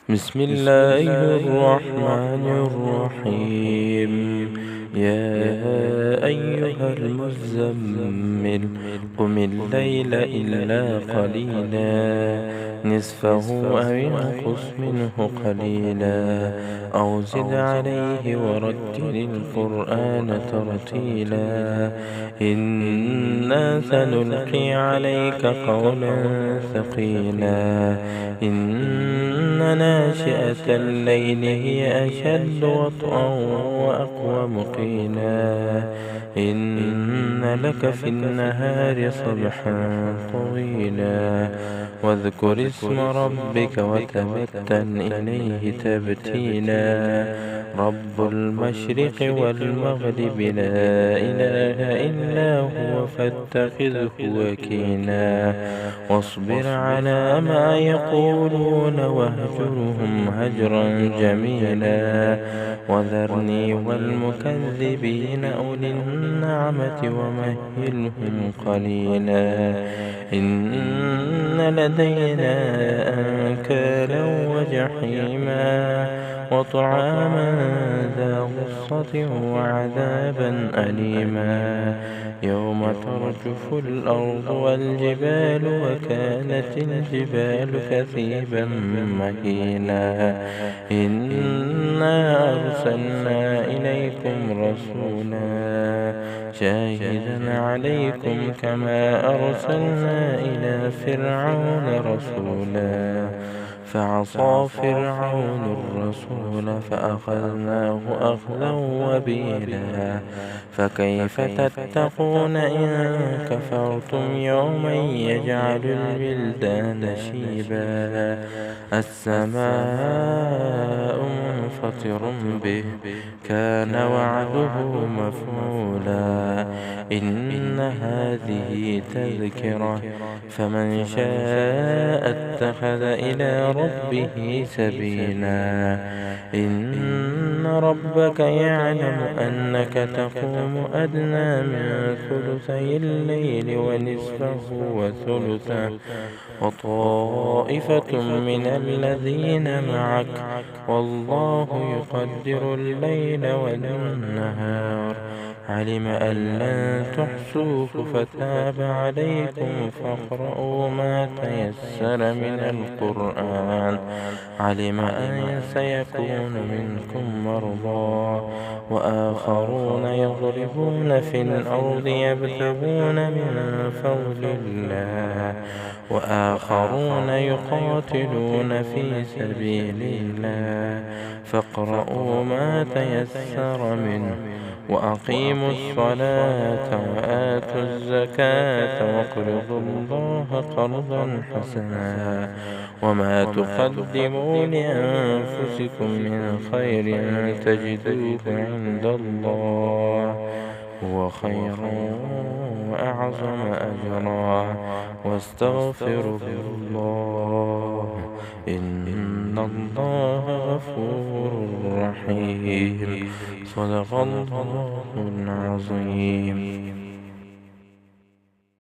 بسم الله الرحمن الرحيم. يا أيها المزمل قم الليل إلا قليلا نصفه أو انقص منه قليلا أو زد عليه ورتل القرآن ترتيلا إنا سنلقي عليك قولا ثقيلا إن ناشئة الليل هي أشد وطئا وأقوم قيلا إن لك في النهار سبحا طويلا واذكر اسم ربك وتبتل إليه تبتيلا رب المشرق والمغرب لا إله إلا هو فاتخذه وكيلا واصبر على ما يقولون واهجرهم هجرا جميلا وذرني والمكذبين أولي النعمة ومهلهم قليلا إن لدينا أنكالا وجحيما وطعاما ذا غصة وعذابا أليما يوم ترجف الأرض والجبال وكانت الجبال كثيبا مهيلا إنا أرسلنا إليكم رسولا شاهدا عليكم كما أرسلنا إلى فرعون رسولا فعصى فرعون الرسول فأخذناه أخذا وبيلا فكيف تتقون إن كفرتم يوما يجعل الولدان شيبا السماء منفطر به كان وعده مفعولا إن هذه تذكرة فمن شاء اتخذ إلى ربه سبيلا إن ربك يعلم أنك تقوم أدنى من ثلثي الليل ونصفه وثلثه وطائفة من الذين معك والله يقدر الليل والنهار علم أن لن تحصوه فتاب عليكم فاقرؤوا ما تيسر من القرآن علم أن سيكون منكم مرضى وآخرون يضربون في الأرض يبتغون من فضل الله وآخرون يقاتلون في سبيل الله فاقرؤوا ما تيسر منه وأقيموا الصلاة وآتوا الزكاة واقرضوا الله قرضا حسنا وما تقدموا لأنفسكم من خير تجدوه عند الله هو خيرا وأعظم أجرا واستغفروا الله إن الله غفور رحيم صدق الله العظيم.